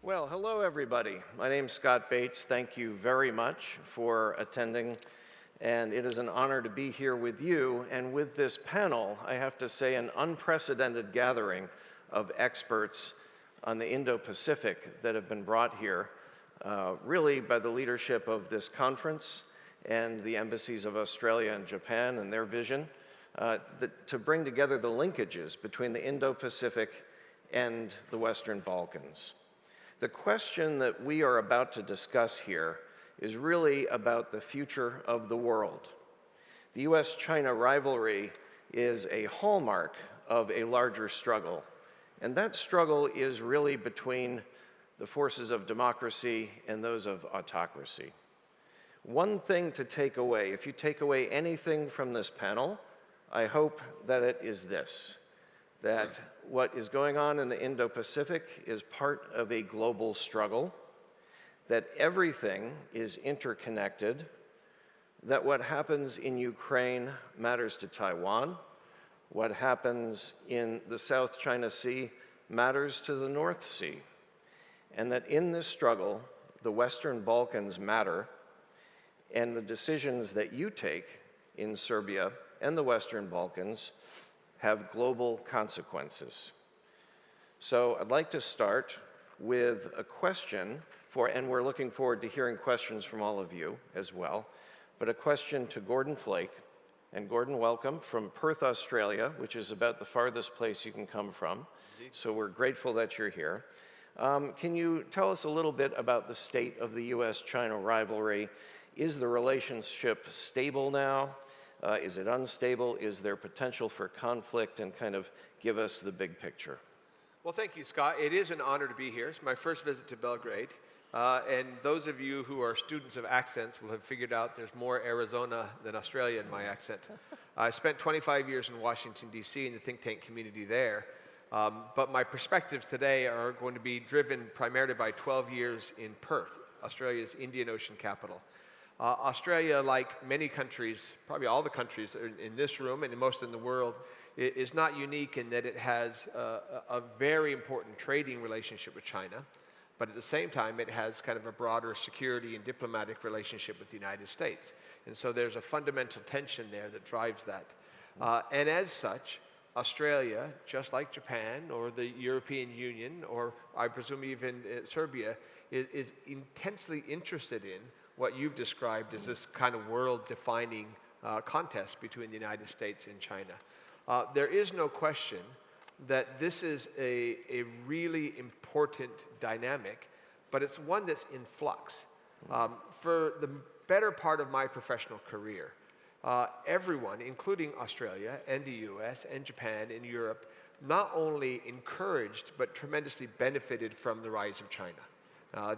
Well, hello everybody. My name's Scott Bates. Thank you very much for attending. And it is an honor to be here with you and with this panel, I have to say, an unprecedented gathering of experts on the Indo-Pacific that have been brought here, really by the leadership of this conference and the embassies of Australia and Japan and their vision to bring together the linkages between the Indo-Pacific and the Western Balkans. The question that we are about to discuss here is really about the future of the world. The US-China rivalry is a hallmark of a larger struggle, and that struggle is really between the forces of democracy and those of autocracy. One thing to take away, if you take away anything from this panel, I hope that it is this, that what is going on in the Indo-Pacific is part of a global struggle, that everything is interconnected, that what happens in Ukraine matters to Taiwan, what happens in the South China Sea matters to the North Sea, and that in this struggle, the Western Balkans matter, and the decisions that you take in Serbia and the Western Balkans have global consequences. So I'd like to start with a question and we're looking forward to hearing questions from all of you as well, but a question to Gordon Flake. And Gordon, welcome from Perth, Australia, which is about the farthest place you can come from. Indeed. So we're grateful that you're here. Can you tell us a little bit about the state of the US-China rivalry? Is the relationship stable now? Is it unstable? Is there potential for conflict? And kind of give us the big picture. Well, thank you, Scott. It is an honor to be here. It's my first visit to Belgrade. And those of you who are students of accents will have figured out there's more Arizona than Australia in my accent. I spent 25 years in Washington, D.C. in the think tank community there. But my perspectives today are going to be driven primarily by 12 years in Perth, Australia's Indian Ocean capital. Australia, like many countries, probably all the countries in this room and in most in the world, is not unique in that it has a very important trading relationship with China, but at the same time it has kind of a broader security and diplomatic relationship with the United States. And so there's a fundamental tension there that drives that. And as such, Australia, just like Japan or the European Union, or I presume even Serbia, is intensely interested in what you've described as this kind of world-defining contest between the United States and China. There is no question that this is a really important dynamic, but it's one that's in flux. For the better part of my professional career, everyone, including Australia and the US and Japan and Europe, not only encouraged but tremendously benefited from the rise of China.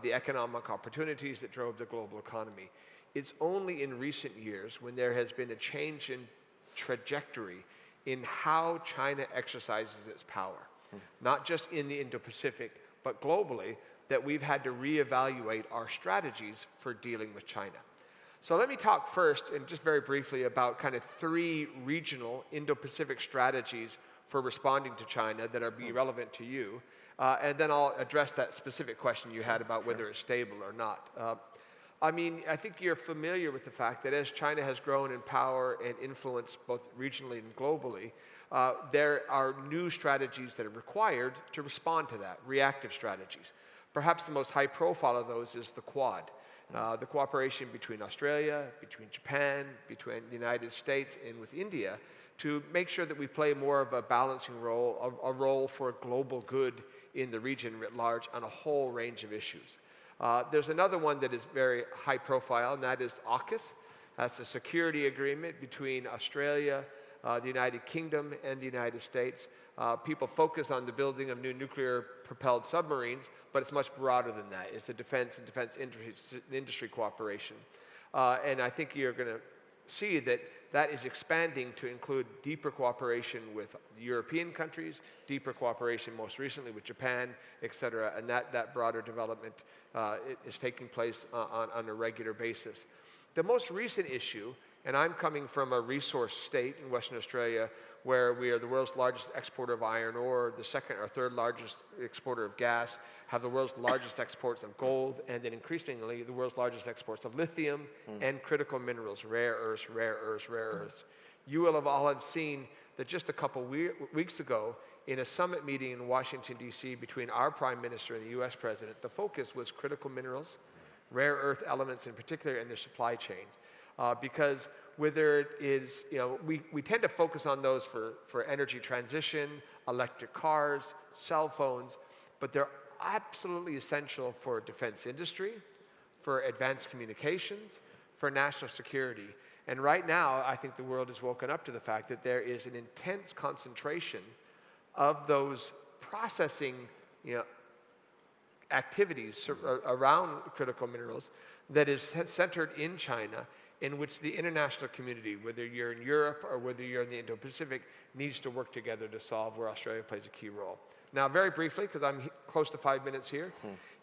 The economic opportunities that drove the global economy. It's only in recent years when there has been a change in trajectory in how China exercises its power, not just in the Indo-Pacific, but globally, that we've had to reevaluate our strategies for dealing with China. So let me talk first, and just very briefly, about kind of 3 regional Indo-Pacific strategies for responding to China that are relevant to you. And then I'll address that specific question you had about whether it's stable or not. I mean, I think you're familiar with the fact that as China has grown in power and influence both regionally and globally, there are new strategies that are required to respond to that, reactive strategies. Perhaps the most high profile of those is the Quad, the cooperation between Australia, between Japan, between the United States, and with India, to make sure that we play more of a balancing role, a role for global good in the region writ large on a whole range of issues. There's another one that is very high profile, and that is AUKUS. That's a security agreement between Australia, the United Kingdom, and the United States. People focus on the building of new nuclear-propelled submarines, but it's much broader than that. It's a defense and defense industry cooperation. And I think you're going to see that that is expanding to include deeper cooperation with European countries, deeper cooperation most recently with Japan, et cetera, and that broader development is taking place on a regular basis. The most recent issue, and I'm coming from a resource state in Western Australia where we are the world's largest exporter of iron ore, the second or third largest exporter of gas, have the world's largest exports of gold, and then increasingly the world's largest exports of lithium and critical minerals, rare earths, rare earths, rare earths. You will have all seen that just a couple weeks ago, in a summit meeting in Washington, D.C., between our Prime Minister and the U.S. President, the focus was critical minerals, rare earth elements in particular, and their supply chains. Because whether it is, we tend to focus on those for energy transition, electric cars, cell phones, but they're absolutely essential for defense industry, for advanced communications, for national security. And right now, I think the world has woken up to the fact that there is an intense concentration of those processing activities around critical minerals that is centered in China, in which the international community, whether you're in Europe or whether you're in the Indo-Pacific, needs to work together to solve, where Australia plays a key role. Now, very briefly, because I'm close to 5 minutes here,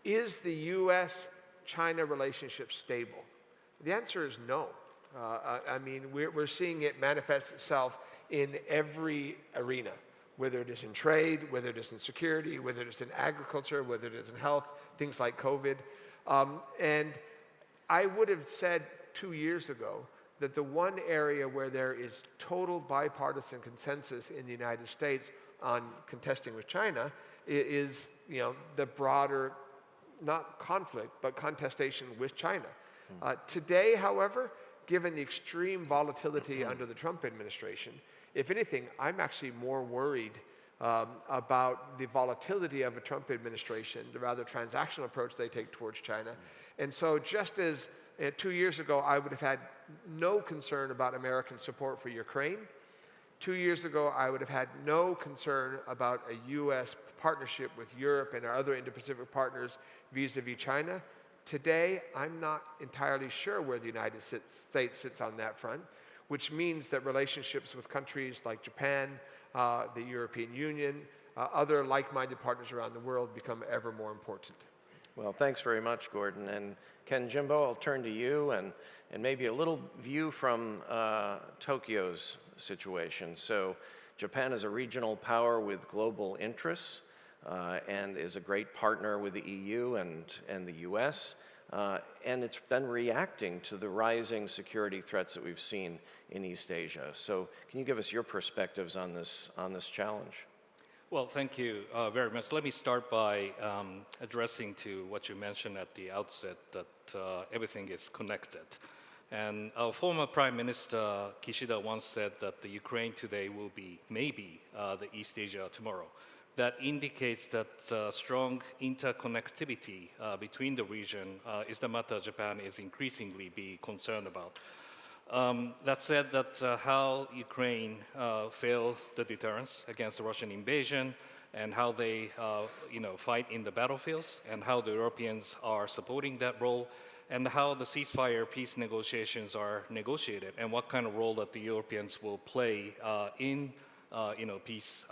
is the U.S.-China relationship stable? The answer is no. I mean, we're seeing it manifest itself in every arena, whether it is in trade, whether it is in security, whether it is in agriculture, whether it is in health, things like COVID. And I would have said 2 years ago that the one area where there is total bipartisan consensus in the United States on contesting with China is, the broader, not conflict, but contestation with China. Today, however, given the extreme volatility under the Trump administration, if anything, I'm actually more worried about the volatility of a Trump administration, the rather transactional approach they take towards China. And so just as 2 years ago, I would have had no concern about American support for Ukraine, 2 years ago, I would have had no concern about a U.S. partnership with Europe and our other Indo-Pacific partners vis-a-vis China. Today, I'm not entirely sure where the United States sits on that front, which means that relationships with countries like Japan, the European Union, other like-minded partners around the world become ever more important. Well, thanks very much, Gordon. And Ken, Jimbo, I'll turn to you and maybe a little view from Tokyo's situation. So Japan is a regional power with global interests and is a great partner with the EU and the US. And it's been reacting to the rising security threats that we've seen in East Asia. So can you give us your perspectives on this challenge? Well, thank you very much. Let me start by addressing to what you mentioned at the outset, that everything is connected. And our former Prime Minister Kishida once said that the Ukraine today will be maybe the East Asia tomorrow. That indicates that strong interconnectivity between the region is the matter Japan is increasingly be concerned about. That said, that how Ukraine failed the deterrence against the Russian invasion, and how they fight in the battlefields, and how the Europeans are supporting that role, and how the ceasefire peace negotiations are negotiated, and what kind of role that the Europeans will play in peace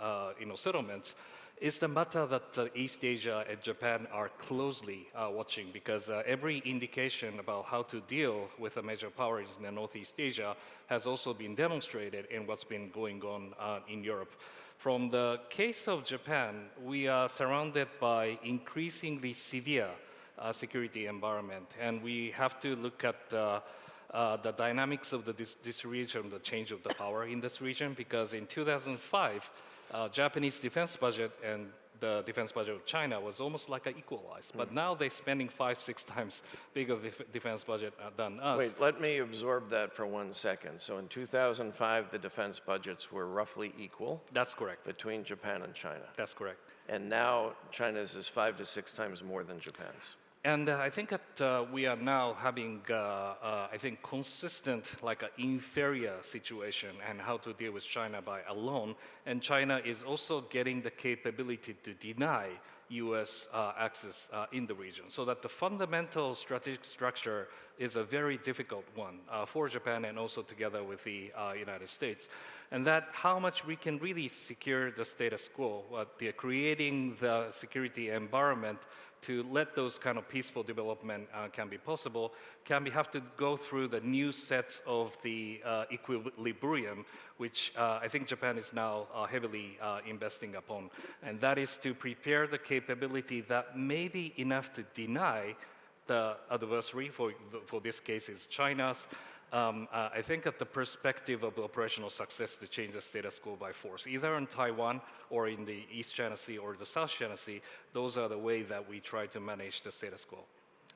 settlements, is the matter that East Asia and Japan are closely watching, because every indication about how to deal with the major powers in Northeast Asia has also been demonstrated in what's been going on in Europe. From the case of Japan, we are surrounded by increasingly severe security environment, and we have to look at the dynamics of this region, the change of the power in this region, because in 2005, Japanese defense budget and the defense budget of China was almost like equalized. But now they're spending 5-6 times bigger defense budget than us. Wait, let me absorb that for 1 second. So in 2005, the defense budgets were roughly equal. That's correct. Between Japan and China. That's correct. And now China's is 5 to 6 times more than Japan's. And I think that we are now having, consistent, inferior situation and how to deal with China by alone. And China is also getting the capability to deny U.S. access in the region. So that the fundamental strategic structure is a very difficult one for Japan and also together with the United States. and that how much we can really secure the status quo, creating the security environment to let those kind of peaceful development can be possible, we have to go through the new sets of the equilibrium, which I think Japan is now heavily investing upon. And that is to prepare the capability that may be enough to deny the adversary, for this case is China's, I think at the perspective of operational success to change the status quo by force, either in Taiwan or in the East China Sea or the South China Sea, those are the way that we try to manage the status quo.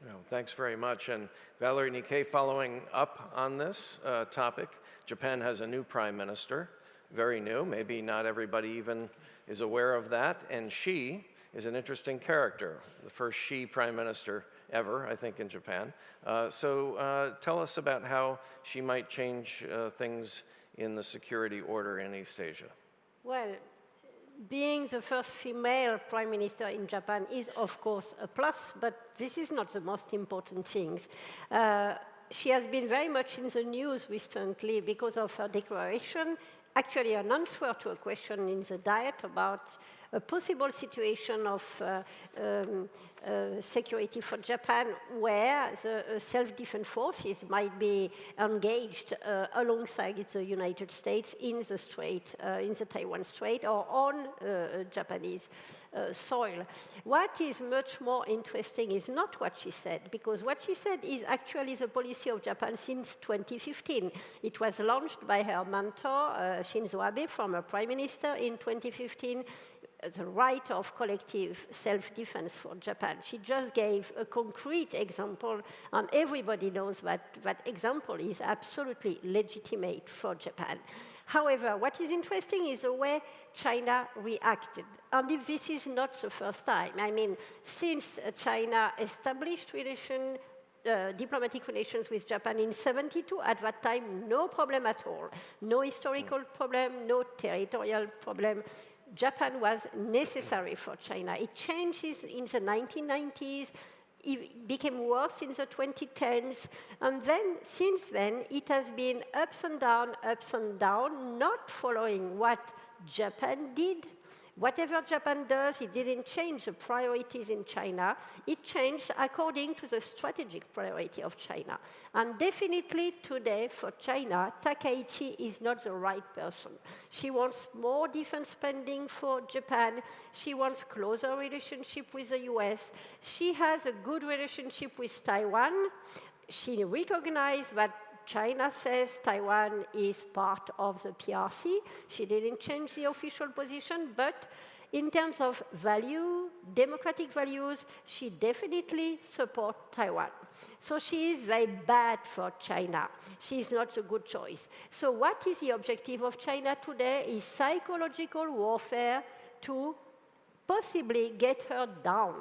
Well, thanks very much. And Valérie, Niquet, following up on this topic, Japan has a new prime minister, very new. Maybe not everybody even is aware of that. And she is an interesting character, the first she prime minister ever, I think, in Japan. So tell us about how she might change things in the security order in East Asia. Well, being the first female prime minister in Japan is, of course, a plus, but this is not the most important thing. She has been very much in the news recently because of her declaration, actually an answer to a question in the Diet about a possible situation of security for Japan where the self-defense forces might be engaged alongside the United States in the strait, in the Taiwan Strait, or on Japanese soil. What is much more interesting is not what she said, because what she said is actually the policy of Japan since 2015. It was launched by her mentor, Shinzo Abe, former prime minister, in 2015, the right of collective self-defense for Japan. She just gave a concrete example, and everybody knows that that example is absolutely legitimate for Japan. However, what is interesting is the way China reacted. And if this is not the first time, I mean, since China established diplomatic relations with Japan in 1972, at that time, no problem at all. No historical problem, no territorial problem. Japan was necessary for China. It changes in the 1990s, it became worse in the 2010s, and then, since then, it has been ups and down, not following what Japan did. Whatever Japan does, it didn't change the priorities in China. It changed according to the strategic priority of China. And definitely today, for China, Takaichi is not the right person. She wants more defense spending for Japan. She wants closer relationship with the US. She has a good relationship with Taiwan. She recognized that China says Taiwan is part of the PRC. She didn't change the official position, but in terms of value, democratic values, she definitely supports Taiwan. So she is very bad for China. She is not a good choice. So what is the objective of China today is psychological warfare to possibly get her down.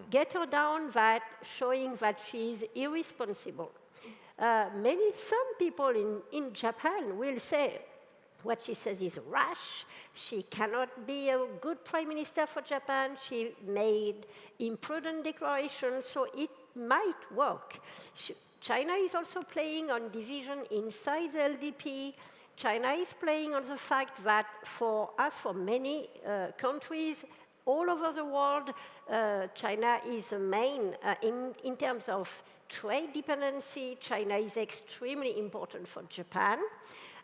Get her down, that showing that she is irresponsible. Some people in Japan will say what she says is rash. She cannot be a good prime minister for Japan. She made imprudent declarations, so it might work. China is also playing on division inside the LDP. China is playing on the fact that for many countries all over the world, China is the main, in terms of trade dependency, China is extremely important for Japan.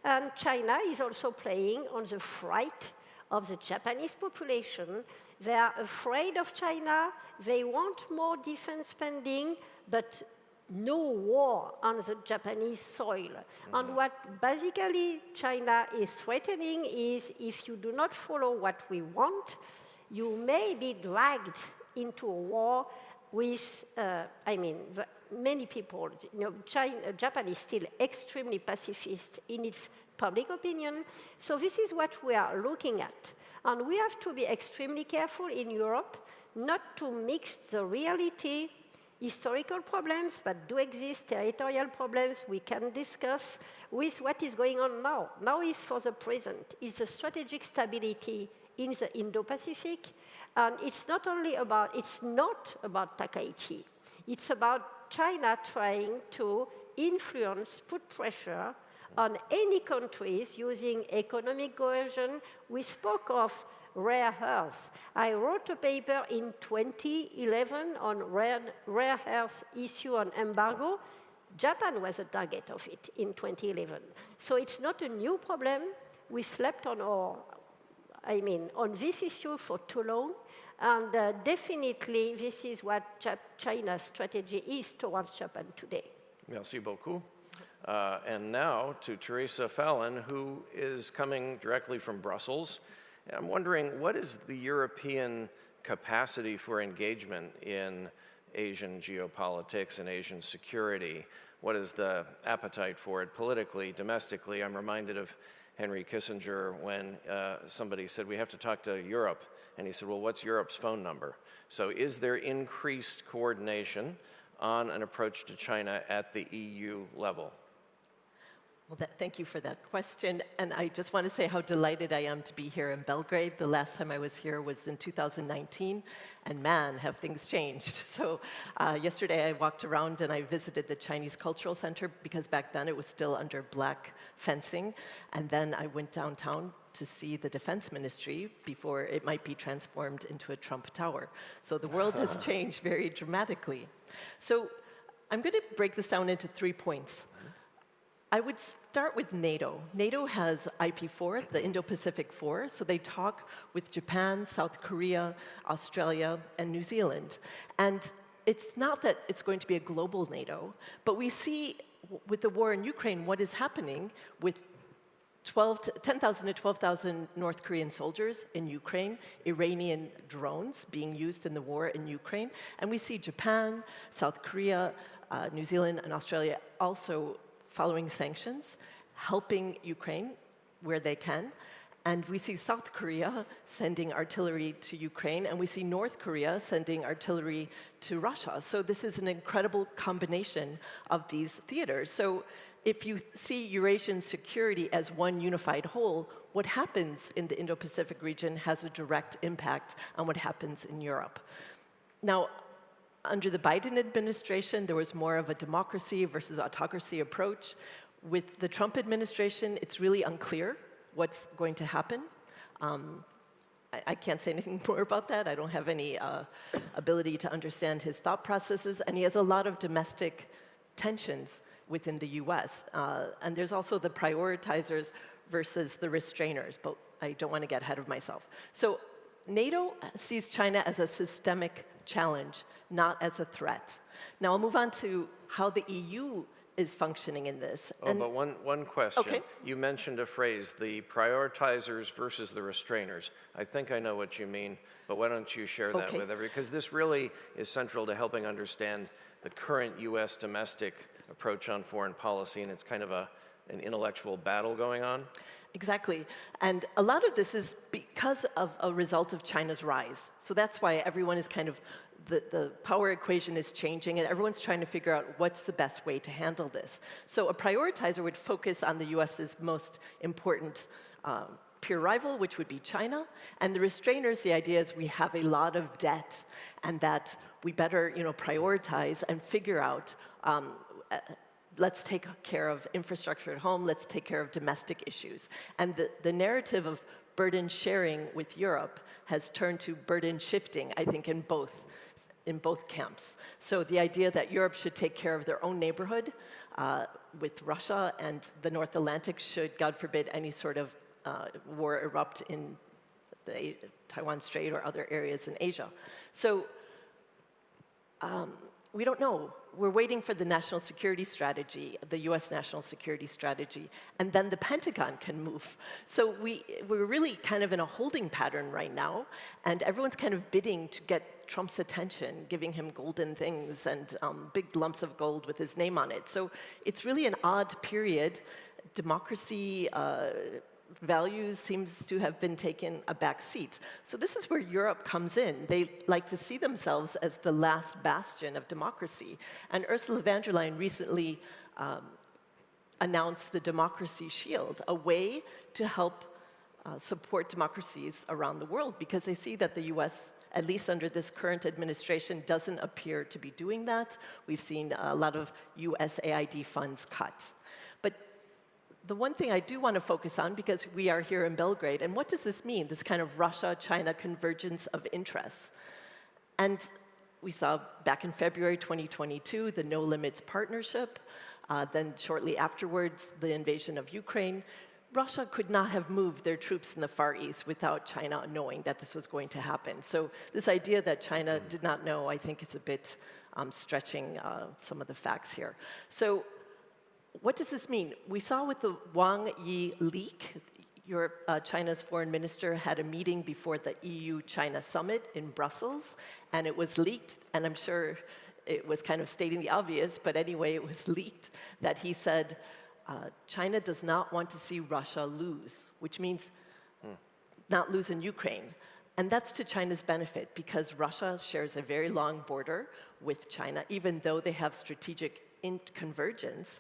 And China is also playing on the fright of the Japanese population. They are afraid of China. They want more defense spending, but no war on the Japanese soil. And what basically China is threatening is if you do not follow what we want, you may be dragged into a war with, many people, Japan is still extremely pacifist in its public opinion. So this is what we are looking at. And we have to be extremely careful in Europe not to mix the reality, historical problems that do exist, territorial problems we can discuss, with what is going on now. Now is for the present. It's the strategic stability in the Indo-Pacific. And it's not about Takaichi. It's about China trying to influence, put pressure on any countries using economic coercion. We spoke of rare earths. I wrote a paper in 2011 on rare earth issue on embargo. Japan was a target of it in 2011. So it's not a new problem. We slept on on this issue for too long. And definitely, this is what China's strategy is towards Japan today. Merci beaucoup. And now to Theresa Fallon, who is coming directly from Brussels. I'm wondering, what is the European capacity for engagement in Asian geopolitics and Asian security? What is the appetite for it politically, domestically? I'm reminded of Henry Kissinger when somebody said, we have to talk to Europe. And he said, well, what's Europe's phone number? So is there increased coordination on an approach to China at the EU level? Well, thank you for that question. And I just want to say how delighted I am to be here in Belgrade. The last time I was here was in 2019, and man, have things changed. So yesterday I walked around and I visited the Chinese Cultural Center, because back then it was still under black fencing. And then I went downtown to see the Defense Ministry before it might be transformed into a Trump Tower. So the world has changed very dramatically. So I'm going to break this down into 3 points. I would start with NATO. NATO has IP4, the Indo-Pacific 4, so they talk with Japan, South Korea, Australia, and New Zealand. And it's not that it's going to be a global NATO, but we see with the war in Ukraine what is happening with 10,000 to 12,000 North Korean soldiers in Ukraine, Iranian drones being used in the war in Ukraine, and we see Japan, South Korea, New Zealand, and Australia also following sanctions, helping Ukraine where they can. And we see South Korea sending artillery to Ukraine, and we see North Korea sending artillery to Russia. So this is an incredible combination of these theaters. So if you see Eurasian security as one unified whole, what happens in the Indo-Pacific region has a direct impact on what happens in Europe. Now, under the Biden administration, there was more of a democracy versus autocracy approach. With the Trump administration, it's really unclear what's going to happen. I can't say anything more about that. I don't have any ability to understand his thought processes, and he has a lot of domestic tensions within the US. And there's also the prioritizers versus the restrainers, but I don't want to get ahead of myself. So NATO sees China as a systemic challenge, not as a threat. Now I'll move on to how the EU is functioning in this. Oh, but one question. Okay. You mentioned a phrase, the prioritizers versus the restrainers. I think I know what you mean, but why don't you share that with everyone? Because this really is central to helping understand the current US domestic approach on foreign policy, and it's kind of an intellectual battle going on. Exactly. And a lot of this is because of a result of China's rise. So that's why everyone is kind of, the power equation is changing, and everyone's trying to figure out what's the best way to handle this. So a prioritizer would focus on the US's most important peer rival, which would be China. And the restrainers, the idea is we have a lot of debt, and that we better prioritize and figure out let's take care of infrastructure at home, let's take care of domestic issues. And the narrative of burden sharing with Europe has turned to burden shifting, I think, in both camps. So the idea that Europe should take care of their own neighborhood with Russia, and the North Atlantic should, God forbid, any sort of war erupt in the Taiwan Strait or other areas in Asia. So we don't know. We're waiting for the national security strategy, the US national security strategy, and then the Pentagon can move. So we're really kind of in a holding pattern right now, and everyone's kind of bidding to get Trump's attention, giving him golden things and big lumps of gold with his name on it. So it's really an odd period. Democracy, values seems to have been taken a back seat. So this is where Europe comes in. They like to see themselves as the last bastion of democracy. And Ursula von der Leyen recently announced the Democracy Shield, a way to help support democracies around the world, because they see that the US, at least under this current administration, doesn't appear to be doing that. We've seen a lot of USAID funds cut. But the one thing I do want to focus on, because we are here in Belgrade, and what does this mean, this kind of Russia-China convergence of interests? And we saw back in February 2022, the No Limits Partnership, then shortly afterwards, the invasion of Ukraine. Russia could not have moved their troops in the Far East without China knowing that this was going to happen. So this idea that China did not know, I think is a bit stretching some of the facts here. So what does this mean? We saw with the Wang Yi leak, China's foreign minister had a meeting before the EU-China summit in Brussels, and it was leaked, and I'm sure it was kind of stating the obvious, but anyway, it was leaked, that he said, China does not want to see Russia lose, which means not lose in Ukraine. And that's to China's benefit, because Russia shares a very long border with China. Even though they have strategic convergence,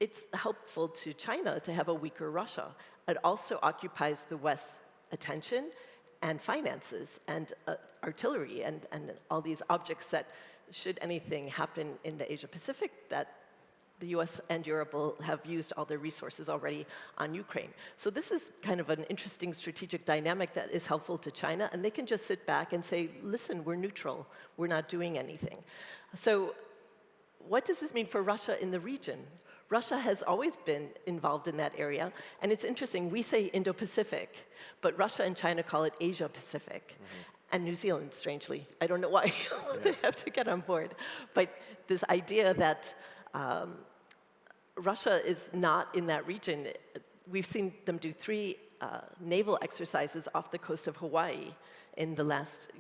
it's helpful to China to have a weaker Russia. It also occupies the West's attention and finances and artillery and all these objects that, should anything happen in the Asia-Pacific, that the US and Europe will have used all their resources already on Ukraine. So this is kind of an interesting strategic dynamic that is helpful to China, and they can just sit back and say, listen, we're neutral, we're not doing anything. So what does this mean for Russia in the region? Russia has always been involved in that area, and it's interesting, we say Indo-Pacific, but Russia and China call it Asia-Pacific. And New Zealand, strangely. I don't know why they have to get on board. But this idea that Russia is not in that region, we've seen them do 3 naval exercises off the coast of Hawaii in the last,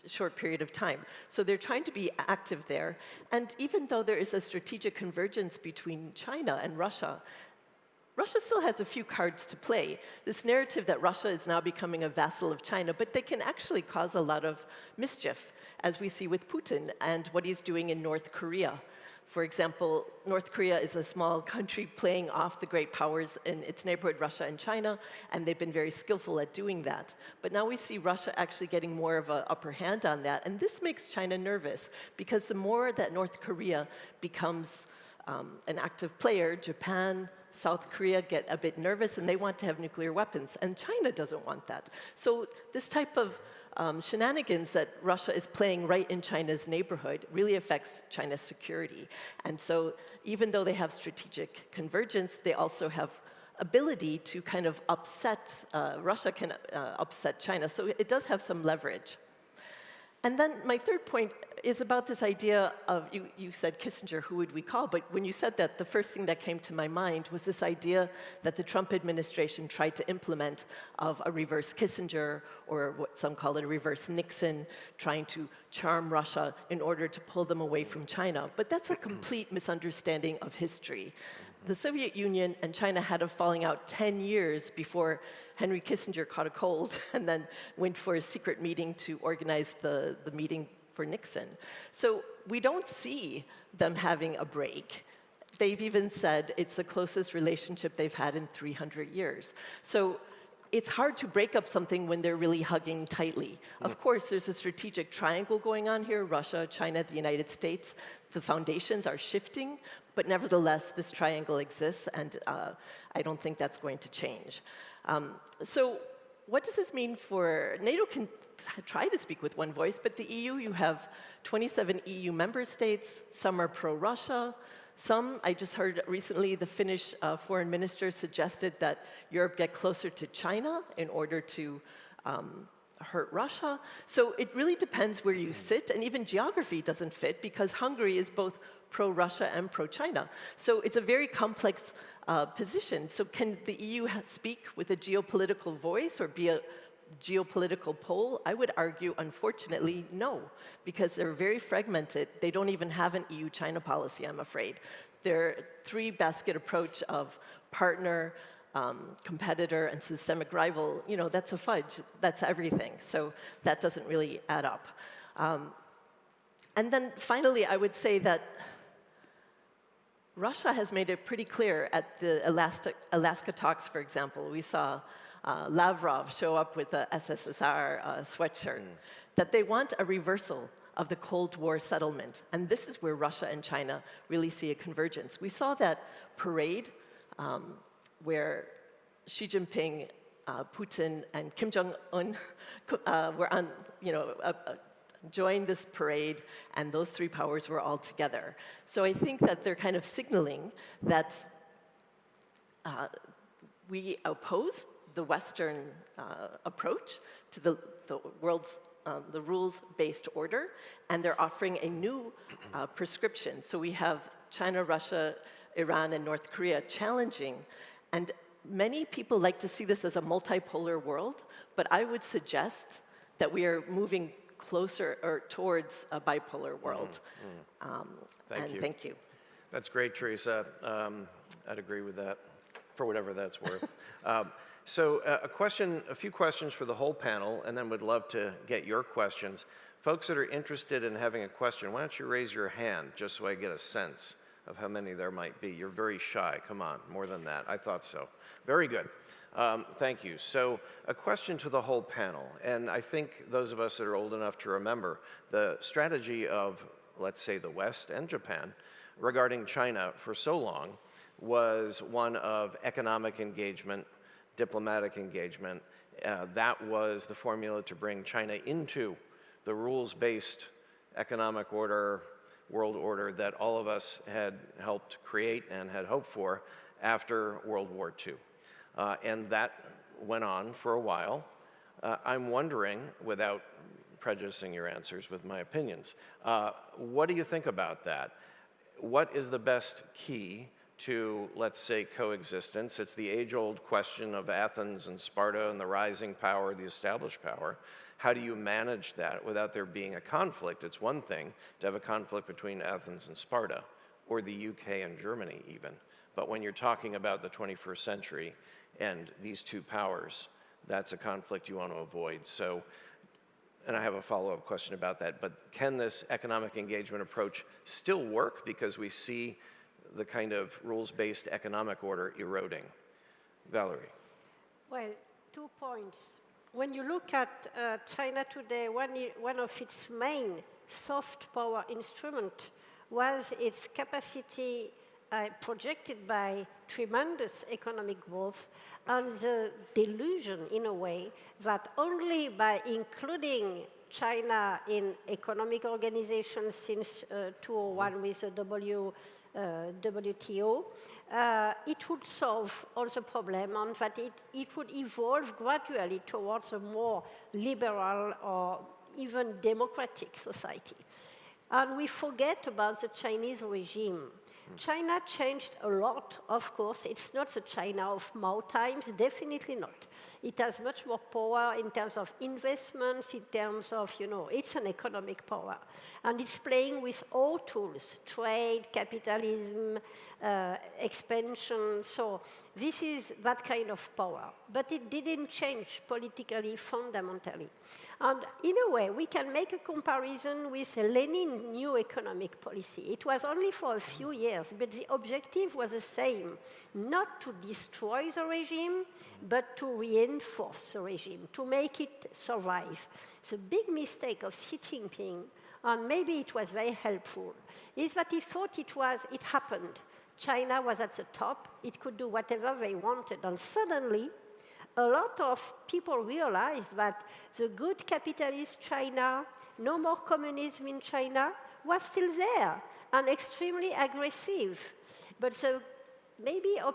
short period of time. So they're trying to be active there. And even though there is a strategic convergence between China and Russia, Russia still has a few cards to play. This narrative that Russia is now becoming a vassal of China, but they can actually cause a lot of mischief, as we see with Putin and what he's doing in North Korea. For example, North Korea is a small country playing off the great powers in its neighborhood, Russia and China, and they've been very skillful at doing that. But now we see Russia actually getting more of an upper hand on that, and this makes China nervous, because the more that North Korea becomes an active player, Japan, South Korea get a bit nervous, and they want to have nuclear weapons, and China doesn't want that. So this type of shenanigans that Russia is playing right in China's neighborhood really affects China's security. And so even though they have strategic convergence, they also have ability to kind of upset, Russia can upset China. So it does have some leverage. And then my third point is about this idea of, you said Kissinger, who would we call? But when you said that, the first thing that came to my mind was this idea that the Trump administration tried to implement of a reverse Kissinger, or what some call it a reverse Nixon, trying to charm Russia in order to pull them away from China. But that's a complete misunderstanding of history. The Soviet Union and China had a falling out 10 years before Henry Kissinger caught a cold and then went for a secret meeting to organize the meeting for Nixon. So we don't see them having a break. They've even said it's the closest relationship they've had in 300 years. So it's hard to break up something when they're really hugging tightly. Of course, there's a strategic triangle going on here, Russia, China, the United States. The foundations are shifting, but nevertheless, this triangle exists, and I don't think that's going to change. So what does this mean for NATO? Can try to speak with one voice, but the EU, you have 27 EU member states. Some are pro-Russia. Some, I just heard recently, the Finnish foreign minister suggested that Europe get closer to China in order to hurt Russia. So it really depends where you sit, and even geography doesn't fit, because Hungary is both pro-Russia and pro-China. So it's a very complex position. So can the EU speak with a geopolitical voice or be a geopolitical pole? I would argue, unfortunately, no, because they're very fragmented. They don't even have an EU-China policy, I'm afraid. Their three-basket approach of partner, competitor, and systemic rival, that's a fudge. That's everything. So that doesn't really add up. And then finally, I would say that Russia has made it pretty clear at the Alaska talks, for example. We saw Lavrov show up with the SSSR sweatshirt, that they want a reversal of the Cold War settlement. And this is where Russia and China really see a convergence. We saw that parade where Xi Jinping, Putin, and Kim Jong-un were on, joined this parade, and those three powers were all together. So I think that they're kind of signaling that we oppose the Western approach to the world's the rules-based order, and they're offering a new prescription. So we have China, Russia, Iran, and North Korea challenging, and many people like to see this as a multipolar world, but I would suggest that we are moving closer or towards a bipolar world. Thank you. That's great, Theresa. I'd agree with that, for whatever that's worth. So a few questions for the whole panel, and then we'd love to get your questions. Folks that are interested in having a question, why don't you raise your hand, just so I get a sense of how many there might be. You're very shy. Come on, more than that. I thought so. Very good. Thank you. So a question to the whole panel, and I think those of us that are old enough to remember the strategy of, let's say, the West and Japan regarding China for so long was one of economic engagement, diplomatic engagement. That was the formula to bring China into the rules-based economic order, world order that all of us had helped create and had hoped for after World War II. And that went on for a while. I'm wondering, without prejudicing your answers with my opinions, what do you think about that? What is the best key to, let's say, coexistence? It's the age-old question of Athens and Sparta and the rising power, the established power. How do you manage that without there being a conflict? It's one thing to have a conflict between Athens and Sparta, or the UK and Germany even. But when you're talking about the 21st century and these two powers, that's a conflict you want to avoid. So, and I have a follow-up question about that, but can this economic engagement approach still work because we see the kind of rules-based economic order eroding? Valérie. Well, 2 points. When you look at China today, one of its main soft power instrument was its capacity projected by tremendous economic growth and the delusion, in a way, that only by including China in economic organizations since 2001 with the WTO, it would solve all the problem, and that it would evolve gradually towards a more liberal or even democratic society. And we forget about the Chinese regime. China changed a lot, of course. It's not the China of Mao times, definitely not. It has much more power in terms of investments, in terms of, it's an economic power. And it's playing with all tools, trade, capitalism, expansion. So this is that kind of power. But it didn't change politically fundamentally. And in a way, we can make a comparison with Lenin's new economic policy. It was only for a few years, but the objective was the same, not to destroy the regime, but to reinforce the regime, to make it survive. The big mistake of Xi Jinping, and maybe it was very helpful, is that he thought it happened. China was at the top, it could do whatever they wanted, and suddenly, a lot of people realized that the good capitalist China, no more communism in China, was still there and extremely aggressive. But the maybe on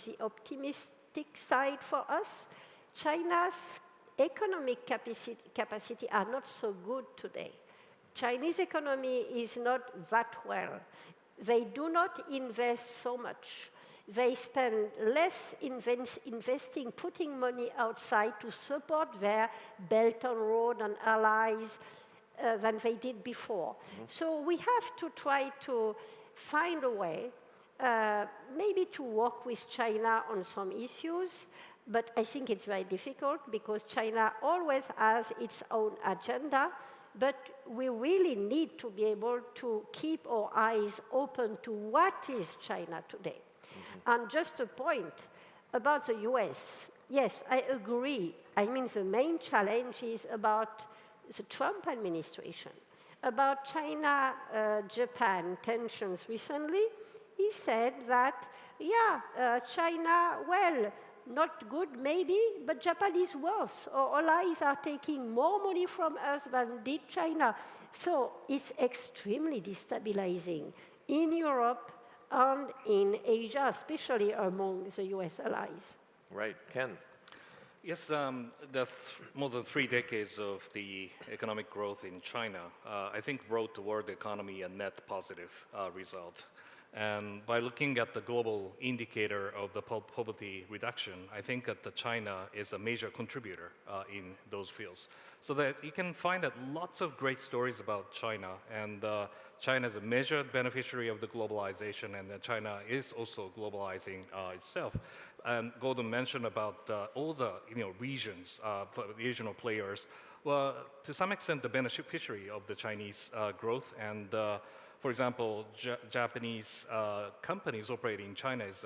the optimistic side for us, China's economic capacity are not so good today. Chinese economy is not that well. They do not invest so much. They spend less investing, putting money outside to support their Belt and Road and allies than they did before. So we have to try to find a way, maybe to work with China on some issues, but I think it's very difficult because China always has its own agenda, but we really need to be able to keep our eyes open to what is China today. And just a point about the US. Yes, I agree. I mean, the main challenge is about the Trump administration. About China-Japan tensions recently, he said that, yeah, China, well, not good maybe, but Japan is worse. Our allies are taking more money from us than did China. So it's extremely destabilizing in Europe and in Asia, especially among the US allies. Right, Ken. Yes, more than 3 decades of the economic growth in China, I think brought the world economy a net positive result. And by looking at the global indicator of the poverty reduction, I think that China is a major contributor in those fields. So that you can find that lots of great stories about China, and China is a major beneficiary of the globalization, and China is also globalizing itself. And Gordon mentioned about all the regions, regional players. Well, to some extent, the beneficiary of the Chinese growth. And for example, Japanese companies operating in China is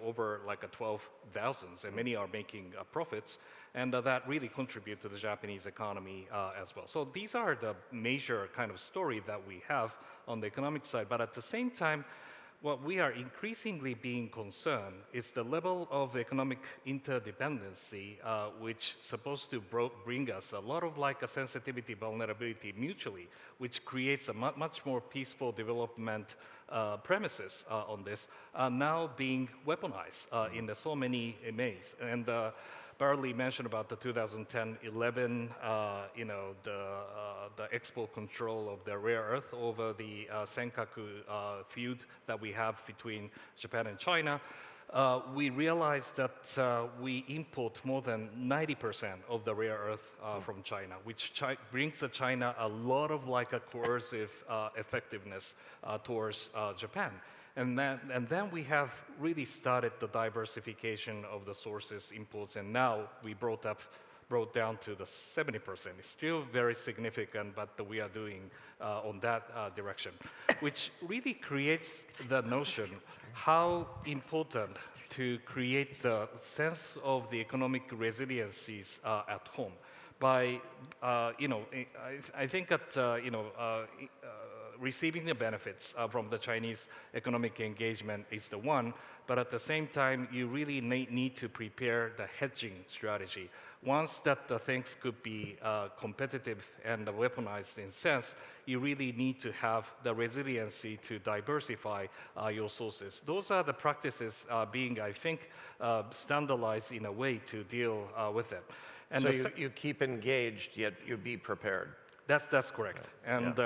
over like 12,000, and many are making profits, and that really contribute to the Japanese economy as well. So these are the major kind of story that we have on the economic side. But at the same time, what we are increasingly being concerned is the level of economic interdependency, which is supposed to bring us a lot of like a sensitivity, vulnerability mutually, which creates a much more peaceful development premises on this, now being weaponized in so many ways. And Barley mentioned about the 2010-11, the export control of the rare earth over the Senkaku feud that we have between Japan and China. We realized that we import more than 90% of the rare earth from China, which brings to China a lot of like a coercive effectiveness towards Japan. And then we have really started the diversification of the sources, imports, and now we brought down to the 70%. It's still very significant, but we are doing on that direction, which really creates the notion how important to create the sense of the economic resiliencies at home. By, I think that, receiving the benefits from the Chinese economic engagement is the one, but at the same time, you really need to prepare the hedging strategy. Once that the things could be competitive and weaponized in sense, you really need to have the resiliency to diversify your sources. Those are the practices being, I think, standardized in a way to deal with it. And so you keep engaged, yet you be prepared. That's correct. And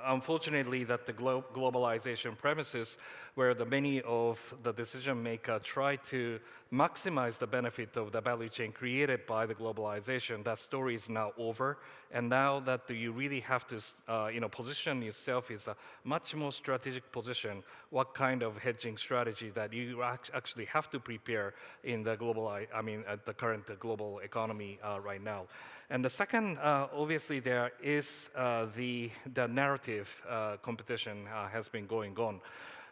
unfortunately, that the globalization premises, where many of the decision makers try to maximize the benefit of the value chain created by the globalization, that story is now over. And now that you really have to, position yourself is a much more strategic position. What kind of hedging strategy that you actually have to prepare in the at the current global economy right now. And the second, obviously, there is the narrative competition has been going on.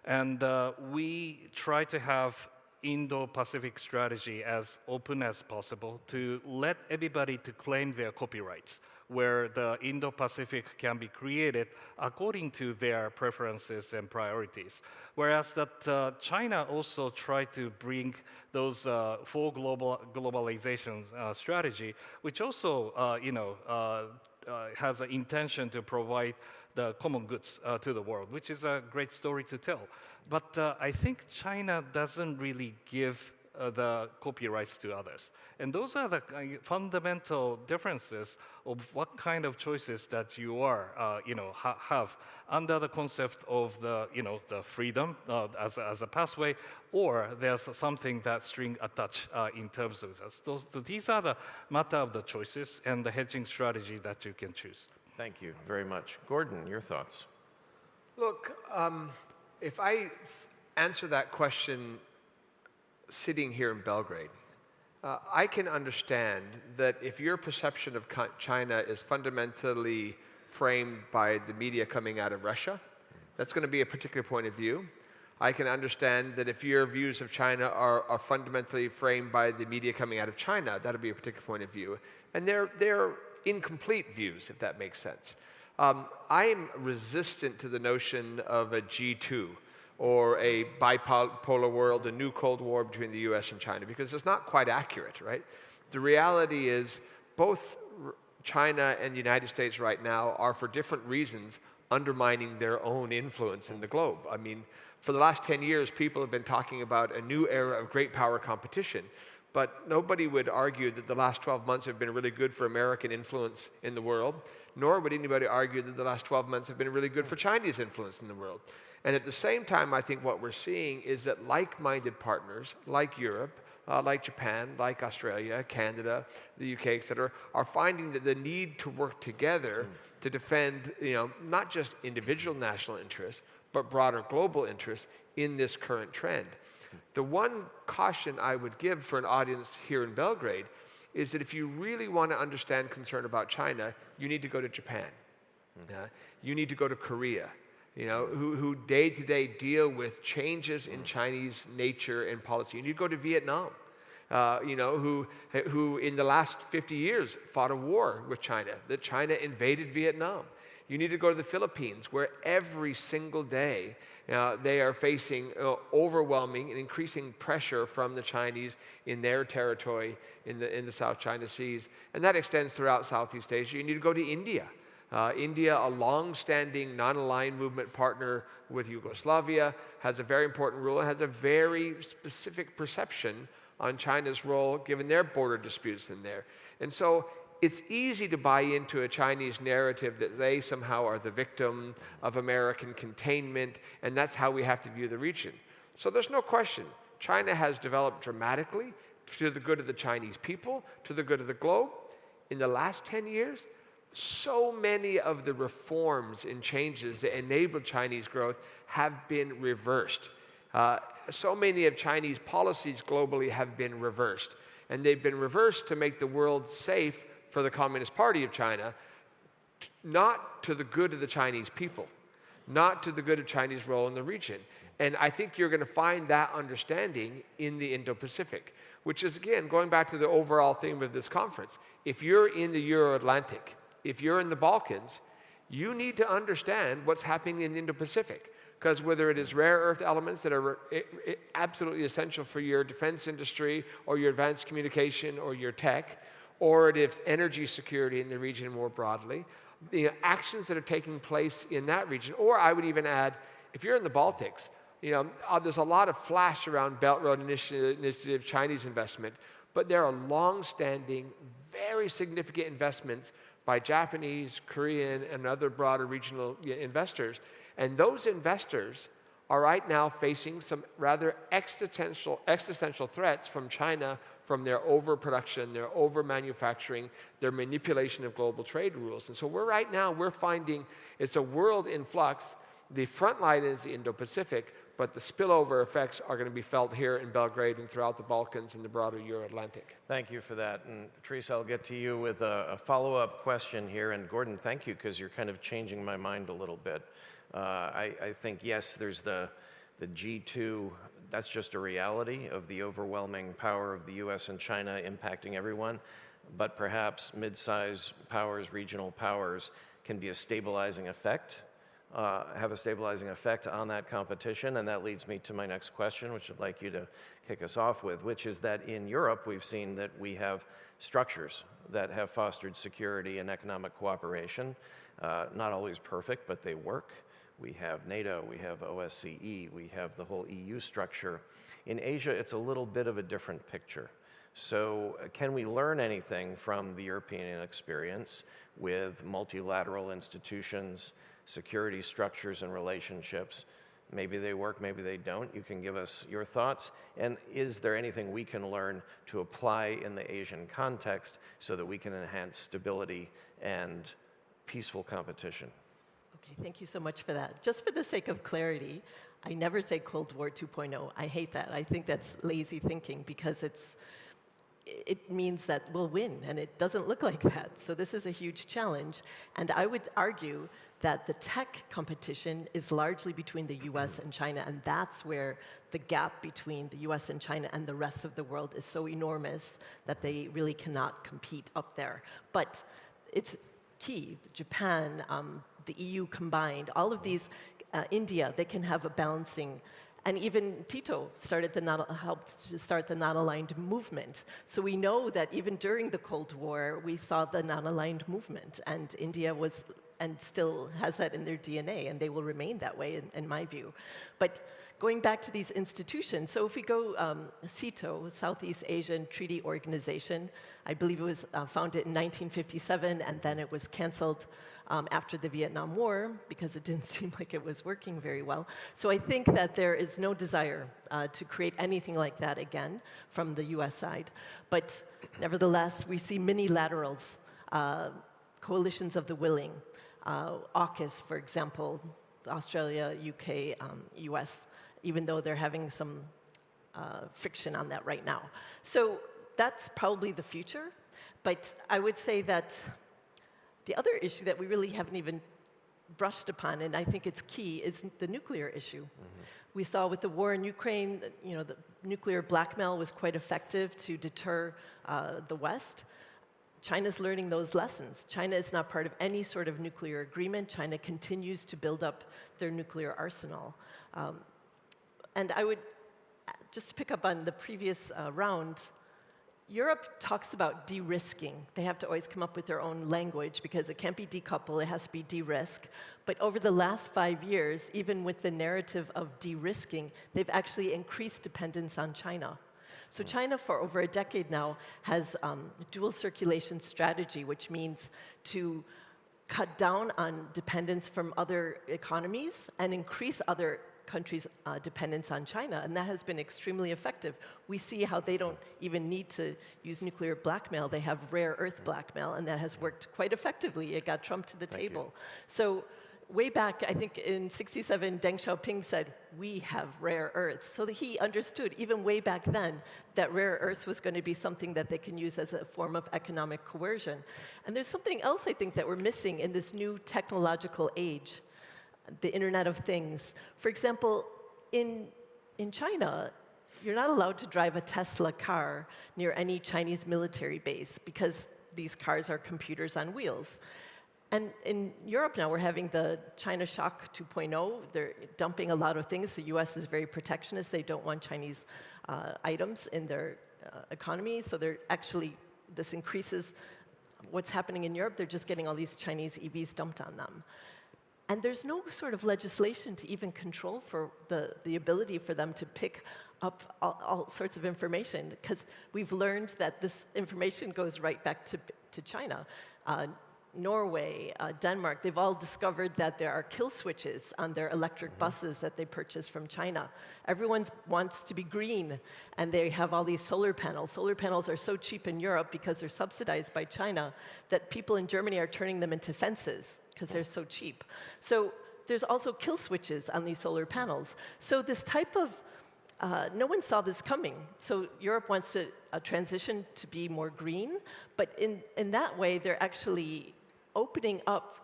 And we try to have Indo-Pacific strategy as open as possible to let everybody to claim their copyrights, where the Indo-Pacific can be created according to their preferences and priorities. Whereas that China also tried to bring those full globalization strategy, which also has an intention to provide the common goods to the world, which is a great story to tell. But I think China doesn't really give the copyrights to others. And those are the fundamental differences of what kind of choices that you are, have under the concept of the freedom as a pathway, or there's something that string attached in terms of this. These are the matter of the choices and the hedging strategy that you can choose. Thank you very much. Gordon, your thoughts? Look, if I answer that question sitting here in Belgrade, I can understand that if your perception of China is fundamentally framed by the media coming out of Russia, that's going to be a particular point of view. I can understand that if your views of China are fundamentally framed by the media coming out of China, that'll be a particular point of view. And they're incomplete views, if that makes sense. I'm resistant to the notion of a G2 or a bipolar world, a new Cold War between the US and China, because it's not quite accurate, right? The reality is both China and the United States right now are, for different reasons, undermining their own influence in the globe. I mean, for the last 10 years, people have been talking about a new era of great power competition, but nobody would argue that the last 12 months have been really good for American influence in the world, nor would anybody argue that the last 12 months have been really good for Chinese influence in the world. And at the same time, I think what we're seeing is that like-minded partners, like Europe, like Japan, like Australia, Canada, the UK, et cetera, are finding that the need to work together to defend, not just individual national interests, but broader global interests in this current trend. The one caution I would give for an audience here in Belgrade is that if you really want to understand concern about China, you need to go to Japan. You need to go to Korea, who day-to-day deal with changes in Chinese nature and policy. You need to go to Vietnam, who in the last 50 years fought a war with China, that China invaded Vietnam. You need to go to the Philippines, where every single day they are facing overwhelming and increasing pressure from the Chinese in their territory in the South China Seas. And that extends throughout Southeast Asia. You need to go to India. India, a long-standing non-aligned movement partner with Yugoslavia, has a very important role and has a very specific perception on China's role given their border disputes in there. And so it's easy to buy into a Chinese narrative that they somehow are the victim of American containment, and that's how we have to view the region. So there's no question. China has developed dramatically to the good of the Chinese people, to the good of the globe. In the last 10 years, so many of the reforms and changes that enabled Chinese growth have been reversed. So many of Chinese policies globally have been reversed. And they've been reversed to make the world safe for the Communist Party of China, not to the good of the Chinese people, not to the good of Chinese role in the region. And I think you're going to find that understanding in the Indo-Pacific, which is, again, going back to the overall theme of this conference. If you're in the Euro-Atlantic, if you're in the Balkans, you need to understand what's happening in the Indo-Pacific. Because whether it is rare earth elements that are absolutely essential for your defense industry or your advanced communication or your tech, or it is energy security in the region more broadly, the actions that are taking place in that region, or I would even add, if you're in the Baltics, there's a lot of flash around Belt Road Initiative, Chinese investment, but there are long-standing, very significant investments by Japanese, Korean, and other broader regional investors. And those investors are right now facing some rather existential threats from China, from their overproduction, their over-manufacturing, their manipulation of global trade rules. And so we're finding it's a world in flux. The front line is the Indo-Pacific, but the spillover effects are going to be felt here in Belgrade and throughout the Balkans and the broader Euro-Atlantic. Thank you for that. And Theresa, I'll get to you with a follow-up question here. And Gordon, thank you, because you're kind of changing my mind a little bit. I think, yes, there's the G2, that's just a reality of the overwhelming power of the US and China impacting everyone, but perhaps mid-size powers, regional powers, can be a stabilizing effect, have a stabilizing effect on that competition, and that leads me to my next question, which I'd like you to kick us off with, which is that in Europe, we've seen that we have structures that have fostered security and economic cooperation, not always perfect, but they work. We have NATO, we have OSCE, we have the whole EU structure. In Asia, it's a little bit of a different picture. So can we learn anything from the European experience with multilateral institutions, security structures and relationships? Maybe they work, maybe they don't. You can give us your thoughts. And is there anything we can learn to apply in the Asian context so that we can enhance stability and peaceful competition? Okay, thank you so much for that. Just for the sake of clarity, I never say Cold War 2.0. I hate that. I think that's lazy thinking because it means that we'll win, and it doesn't look like that. So this is a huge challenge. And I would argue that the tech competition is largely between the US and China, and that's where the gap between the US and China and the rest of the world is so enormous that they really cannot compete up there. But it's key. Japan, the EU combined, all of these, India, they can have a balancing. And even Tito helped to start the non-aligned movement. So we know that even during the Cold War, we saw the non-aligned movement, and India was, and still has that in their DNA, and they will remain that way, in my view. But going back to these institutions, so if we go, CETO, Southeast Asian Treaty Organization, I believe it was founded in 1957, and then it was canceled after the Vietnam War because it didn't seem like it was working very well. So I think that there is no desire to create anything like that again from the US side. But nevertheless, we see mini-laterals, coalitions of the willing. AUKUS, for example, Australia, UK, US, even though they're having some friction on that right now. So that's probably the future. But I would say that the other issue that we really haven't even brushed upon, and I think it's key, is the nuclear issue. We saw with the war in Ukraine, the nuclear blackmail was quite effective to deter the West. China's learning those lessons. China is not part of any sort of nuclear agreement. China continues to build up their nuclear arsenal. And I would, just to pick up on the previous round, Europe talks about de-risking. They have to always come up with their own language because it can't be decouple, it has to be de-risk. But over the last 5 years, even with the narrative of de-risking, they've actually increased dependence on China. So China, for over a decade now, has a dual circulation strategy, which means to cut down on dependence from other economies and increase other countries' dependence on China, and that has been extremely effective. We see how they don't even need to use nuclear blackmail. They have rare earth blackmail, and that has worked quite effectively. It got Trump to the table. So way back, I think in '67, Deng Xiaoping said, we have rare earths. So that he understood, even way back then, that rare earths was going to be something that they can use as a form of economic coercion. And there's something else, I think, that we're missing in this new technological age, the Internet of Things. For example, in China, you're not allowed to drive a Tesla car near any Chinese military base because these cars are computers on wheels. And in Europe now, we're having the China Shock 2.0. They're dumping a lot of things. The US is very protectionist. They don't want Chinese items in their economy. So they're actually, this increases what's happening in Europe. They're just getting all these Chinese EVs dumped on them. And there's no sort of legislation to even control for the ability for them to pick up all sorts of information, because we've learned that this information goes right back to China. Norway, Denmark, they've all discovered that there are kill switches on their electric buses that they purchase from China. Everyone wants to be green, and they have all these solar panels. Solar panels are so cheap in Europe because they're subsidized by China that people in Germany are turning them into fences because they're so cheap. So there's also kill switches on these solar panels. So this type of, no one saw this coming. So Europe wants to transition to be more green, but in that way, they're actually opening up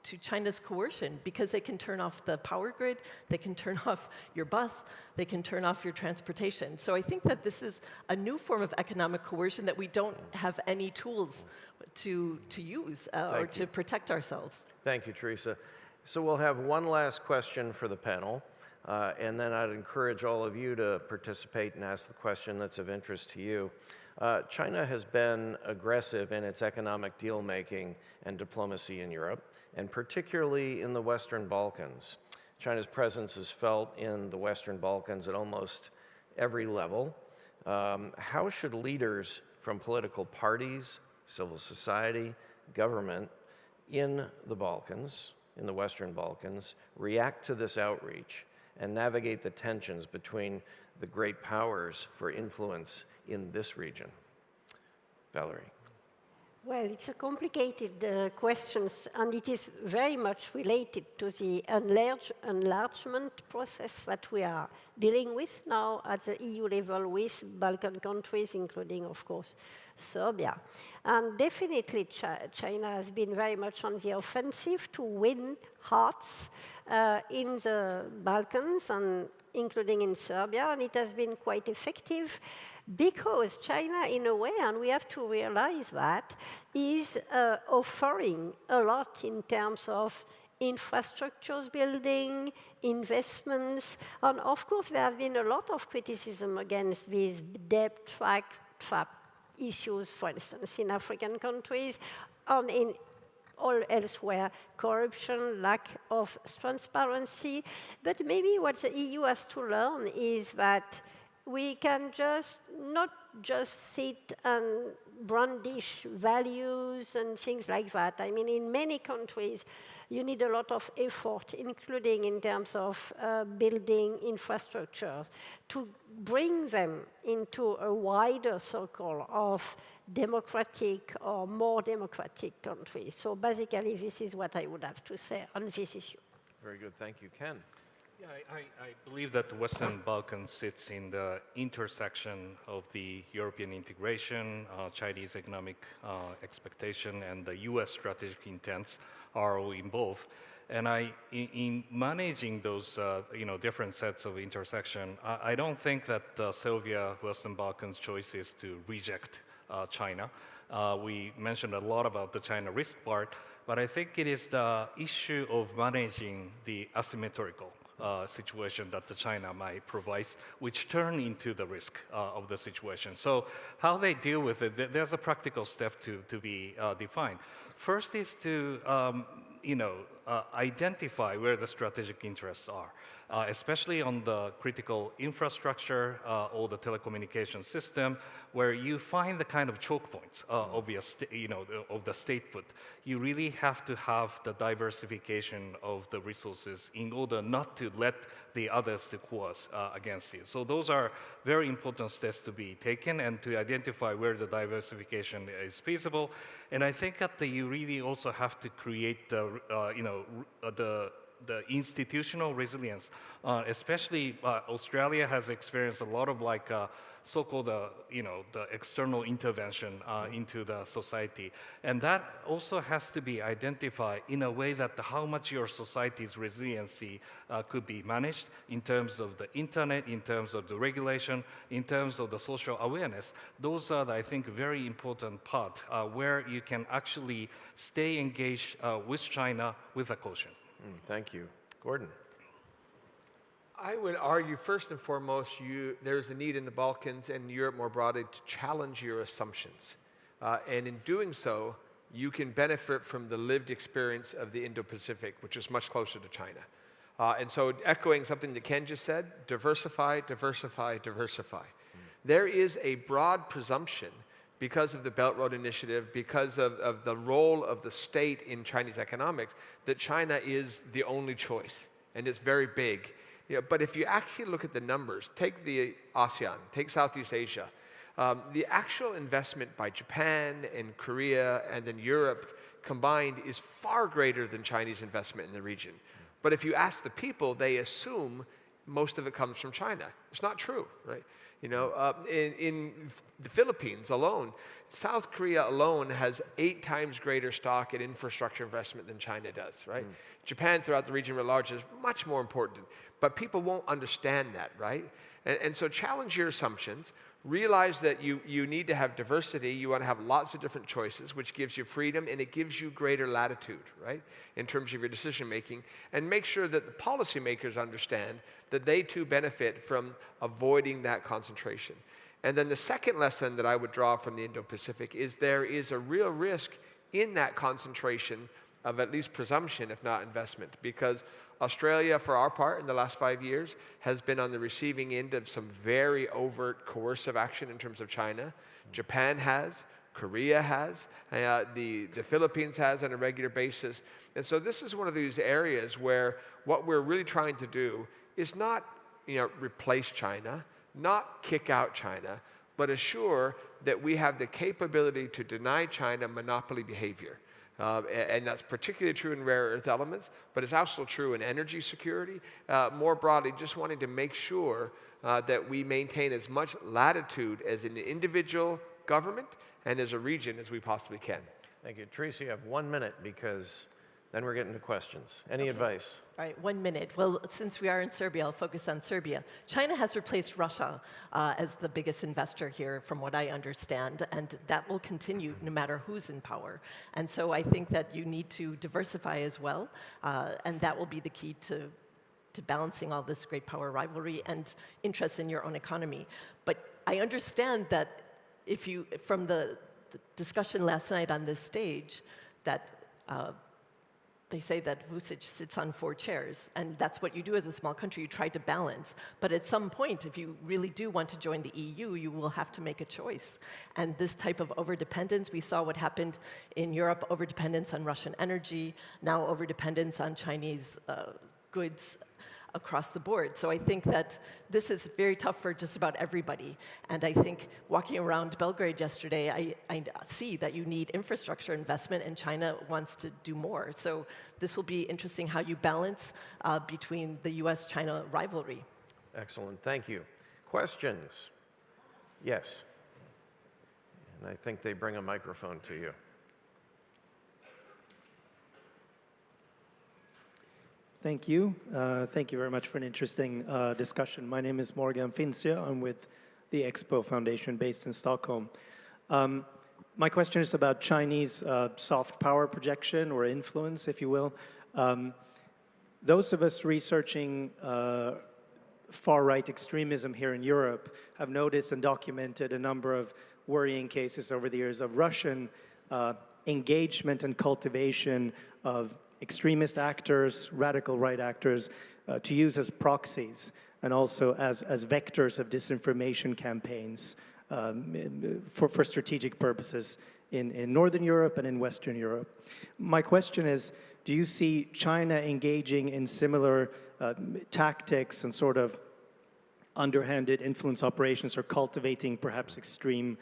to China's coercion because they can turn off the power grid, they can turn off your bus, they can turn off your transportation. So I think that this is a new form of economic coercion that we don't have any tools to use or to protect ourselves. Thank you, Theresa. So we'll have one last question for the panel, and then I'd encourage all of you to participate and ask the question that's of interest to you. China has been aggressive in its economic deal-making and diplomacy in Europe, and particularly in the Western Balkans. China's presence is felt in the Western Balkans at almost every level. How should leaders from political parties, civil society, government in the Balkans, in the Western Balkans, react to this outreach and navigate the tensions between the great powers for influence in this region? Valérie. Well, it's a complicated question, and it is very much related to the enlargement process that we are dealing with now at the EU level with Balkan countries, including, of course, Serbia. And definitely China has been very much on the offensive to win hearts in the Balkans, and including in Serbia, and it has been quite effective because China, in a way, and we have to realize that, is offering a lot in terms of infrastructures building, investments, and of course there has been a lot of criticism against these debt trap issues, for instance, in African countries, and in all elsewhere, corruption, lack of transparency. But maybe what the EU has to learn is that we can not just sit and brandish values and things like that. I mean, in many countries, you need a lot of effort, including in terms of building infrastructures, to bring them into a wider circle of democratic or more democratic countries. So basically, this is what I would have to say on this issue. Very good. Thank you. Ken? Yeah, I believe that the Western Balkans sits in the intersection of the European integration, Chinese economic expectation, and the US strategic intents are all involved. And in managing those different sets of intersection, I don't think that Sylvia Western Balkans' choice is to reject China. We mentioned a lot about the China risk part, but I think it is the issue of managing the asymmetrical situation that the China might provide, which turn into the risk of the situation. So how they deal with it, there's a practical step to be defined. First is to identify where the strategic interests are, especially on the critical infrastructure or the telecommunication system, where you find the kind of choke points of the statehood. You really have to have the diversification of the resources in order not to let the others to course against you. So those are very important steps to be taken and to identify where the diversification is feasible. And I think that you really also have to create the institutional resilience, especially Australia has experienced a lot of so-called the external intervention into the society, and that also has to be identified in a way that how much your society's resiliency could be managed in terms of the internet, in terms of the regulation, in terms of the social awareness. Those are, I think, very important part where you can actually stay engaged with China with a caution. Thank you. Gordon? I would argue, first and foremost, there's a need in the Balkans and Europe more broadly to challenge your assumptions. And in doing so, you can benefit from the lived experience of the Indo-Pacific, which is much closer to China. And so echoing something that Ken just said, diversify, diversify, diversify. There is a broad presumption because of the Belt Road Initiative, because of the role of the state in Chinese economics, that China is the only choice, and it's very big. But if you actually look at the numbers, take the ASEAN, take Southeast Asia, the actual investment by Japan and Korea and then Europe combined is far greater than Chinese investment in the region. But if you ask the people, they assume most of it comes from China. It's not true, right? In the Philippines alone, South Korea alone has 8 times greater stock and infrastructure investment than China does, right? Japan throughout the region at large is much more important, but people won't understand that, right? And so challenge your assumptions, realize that you need to have diversity, you want to have lots of different choices, which gives you freedom and it gives you greater latitude, right, in terms of your decision making, and make sure that the policymakers understand that they too benefit from avoiding that concentration. And then the second lesson that I would draw from the Indo-Pacific is there is a real risk in that concentration of at least presumption, if not investment, because Australia, for our part, in the last 5 years, has been on the receiving end of some very overt coercive action in terms of China. Japan has, Korea has, the Philippines has on a regular basis. And so this is one of these areas where what we're really trying to do is not replace China, not kick out China, but assure that we have the capability to deny China monopoly behavior. And that's particularly true in rare earth elements, but it's also true in energy security. More broadly, just wanting to make sure that we maintain as much latitude as an individual government and as a region as we possibly can. Thank you. Theresa, you have 1 minute because Then we're getting to questions. Any advice? All right, 1 minute. Well, since we are in Serbia, I'll focus on Serbia. China has replaced Russia as the biggest investor here, from what I understand, and that will continue no matter who's in power. And so I think that you need to diversify as well, and that will be the key to balancing all this great power rivalry and interest in your own economy. But I understand that if you, from the discussion last night on this stage, that they say that Vucic sits on 4 chairs, and that's what you do as a small country. You try to balance. But at some point, if you really do want to join the EU, you will have to make a choice. And this type of overdependence, we saw what happened in Europe, overdependence on Russian energy, now overdependence on Chinese goods across the board. So I think that this is very tough for just about everybody. And I think walking around Belgrade yesterday, I see that you need infrastructure investment, and China wants to do more. So this will be interesting how you balance between the US-China rivalry. Excellent, thank you. Questions? Yes. And I think they bring a microphone to you. Thank you. Thank you very much for an interesting discussion. My name is Morgan Finsia. I'm with the Expo Foundation based in Stockholm. My question is about Chinese soft power projection or influence, if you will. Those of us researching far-right extremism here in Europe have noticed and documented a number of worrying cases over the years of Russian engagement and cultivation of extremist actors, radical right actors, to use as proxies and also as vectors of disinformation campaigns for strategic purposes in Northern Europe and in Western Europe. My question is, do you see China engaging in similar tactics and sort of underhanded influence operations, or cultivating perhaps extreme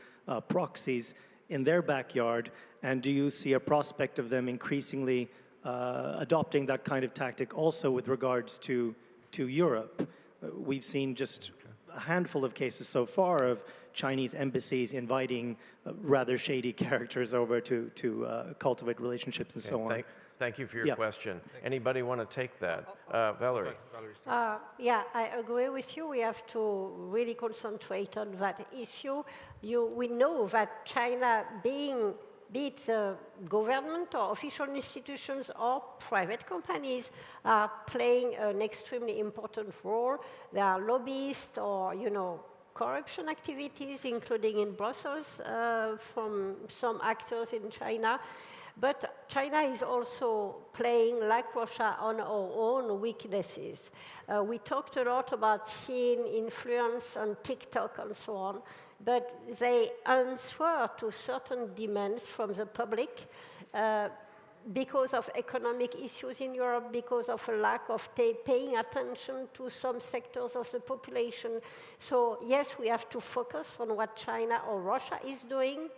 proxies in their backyard? And do you see a prospect of them increasingly adopting that kind of tactic also with regards to Europe? We've seen just a handful of cases so far of Chinese embassies inviting rather shady characters over to cultivate relationships and so on. Thank you for your question. Anybody want to take that? Valerie. Yeah, I agree with you. We have to really concentrate on that issue. We know that China, be it government or official institutions or private companies, are playing an extremely important role. There are lobbyists or, corruption activities, including in Brussels, from some actors in China. But China is also playing, like Russia, on our own weaknesses. We talked a lot about seeing influence on TikTok and so on, but they answer to certain demands from the public because of economic issues in Europe, because of a lack of paying attention to some sectors of the population. So yes, we have to focus on what China or Russia is doing,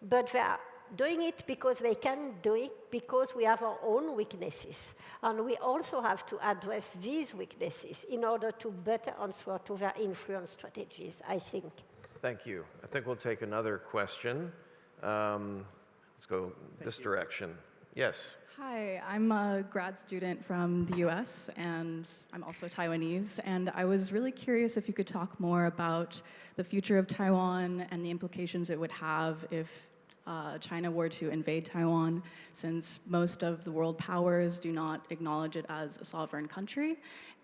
but they are doing it because they can do it, because we have our own weaknesses. And we also have to address these weaknesses in order to better answer to their influence strategies, I think. Thank you. I think we'll take another question. Let's go this direction. Yes. Hi, I'm a grad student from the US, and I'm also Taiwanese. And I was really curious if you could talk more about the future of Taiwan and the implications it would have if China were to invade Taiwan, since most of the world powers do not acknowledge it as a sovereign country.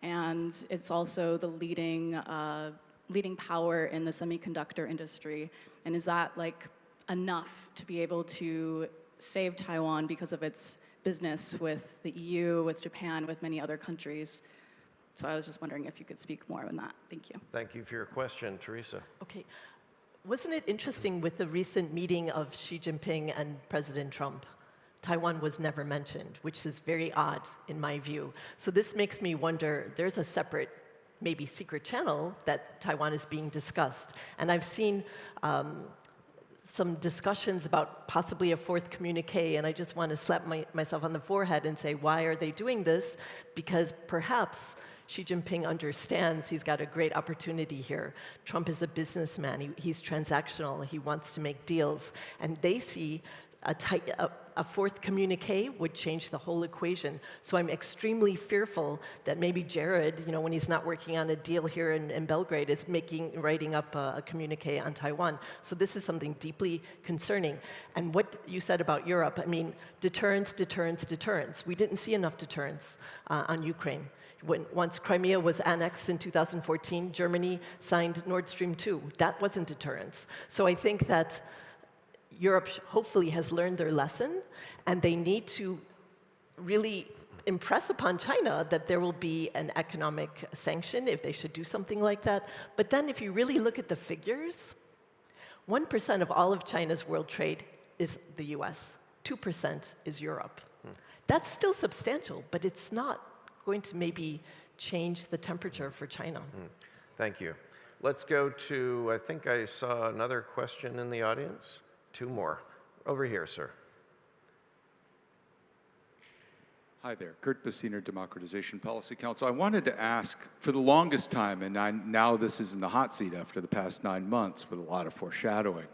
And it's also the leading power in the semiconductor industry. And is that enough to be able to save Taiwan because of its business with the EU, with Japan, with many other countries? So I was just wondering if you could speak more on that. Thank you. Thank you for your question, Theresa. Okay. Wasn't it interesting with the recent meeting of Xi Jinping and President Trump? Taiwan was never mentioned, which is very odd in my view. So this makes me wonder, there's a separate, maybe secret channel that Taiwan is being discussed. And I've seen some discussions about possibly a fourth communique, and I just want to slap myself on the forehead and say, why are they doing this? Because perhaps Xi Jinping understands he's got a great opportunity here. Trump is a businessman. He's transactional. He wants to make deals. And they see a fourth communique would change the whole equation. So I'm extremely fearful that maybe Jared, when he's not working on a deal here in Belgrade, is writing up a communique on Taiwan. So this is something deeply concerning. And what you said about Europe, I mean, deterrence, deterrence, deterrence. We didn't see enough deterrence on Ukraine. Once Crimea was annexed in 2014, Germany signed Nord Stream 2. That wasn't deterrence. So I think that Europe hopefully has learned their lesson, and they need to really impress upon China that there will be an economic sanction if they should do something like that. But then if you really look at the figures, 1% of all of China's world trade is the US, 2% is Europe. That's still substantial, but it's not going to maybe change the temperature for China. Thank you. Let's go to, I think I saw another question in the audience. 2 more. Over here, sir. Hi there, Kurt Bassiner, Democratization Policy Council. I wanted to ask, for the longest time, and now this is in the hot seat after the past 9 months with a lot of foreshadowing,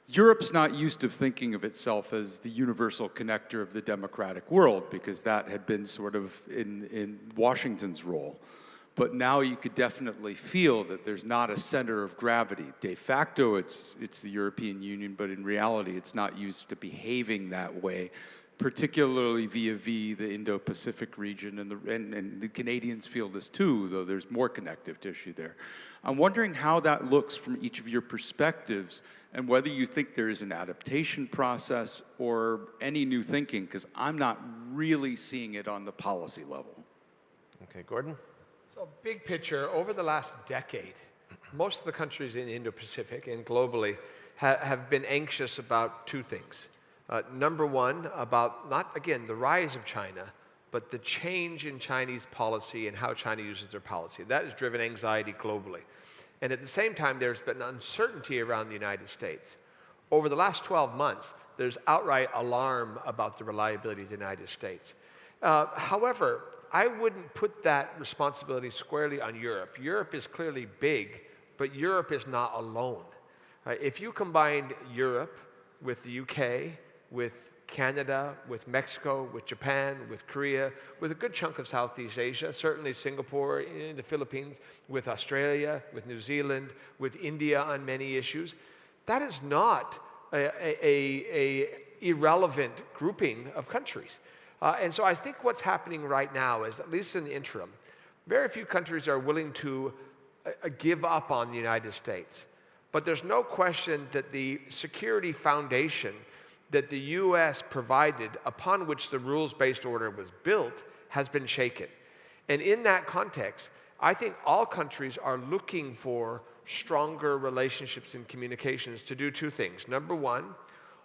Europe's not used to thinking of itself as the universal connector of the democratic world, because that had been sort of in Washington's role. But now you could definitely feel that there's not a center of gravity. De facto, it's the European Union, but in reality, it's not used to behaving that way, particularly vis-a-vis the Indo-Pacific region, and the Canadians feel this too, though there's more connective tissue there. I'm wondering how that looks from each of your perspectives, and whether you think there is an adaptation process or any new thinking, because I'm not really seeing it on the policy level. Okay, Gordon? So big picture, over the last decade, most of the countries in the Indo-Pacific and globally have been anxious about 2 things. Number one, about not, again, the rise of China, but the change in Chinese policy and how China uses their policy. That has driven anxiety globally. And at the same time, there's been uncertainty around the United States. Over the last 12 months, there's outright alarm about the reliability of the United States. However, I wouldn't put that responsibility squarely on Europe. Europe is clearly big, but Europe is not alone. If you combine Europe with the UK, with Canada, with Mexico, with Japan, with Korea, with a good chunk of Southeast Asia, certainly Singapore, the Philippines, with Australia, with New Zealand, with India on many issues, that is not a irrelevant grouping of countries. And so I think what's happening right now is, at least in the interim, very few countries are willing to give up on the United States. But there's no question that the security foundation that the US provided, upon which the rules-based order was built, has been shaken. And in that context, I think all countries are looking for stronger relationships and communications to do 2 things. Number one,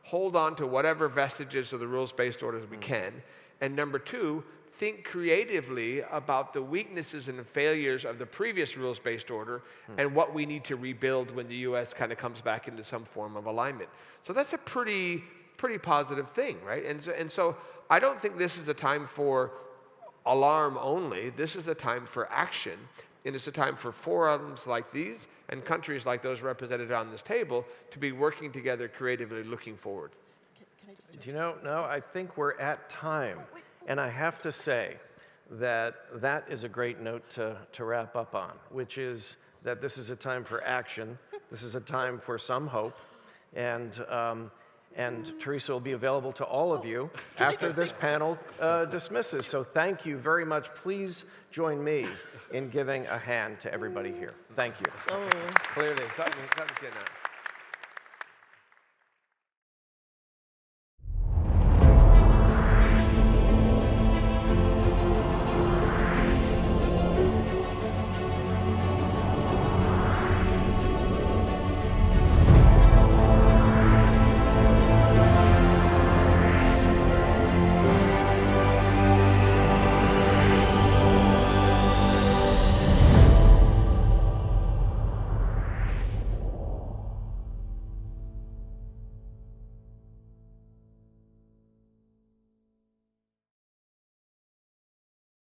hold on to whatever vestiges of the rules-based orders we can. And number 2, think creatively about the weaknesses and the failures of the previous rules-based order and what we need to rebuild when the US kind of comes back into some form of alignment. So that's a pretty positive thing, right? And so I don't think this is a time for alarm only. This is a time for action, and it's a time for forums like these and countries like those represented on this table to be working together creatively, looking forward. Do you know, no, I think we're at time. And I have to say that that is a great note to wrap up on, which is that this is a time for action. This is a time for some hope. And Theresa will be available to all of you after this panel dismisses. So thank you very much. Please join me in giving a hand to everybody here. Thank you. Clearly, that was good now.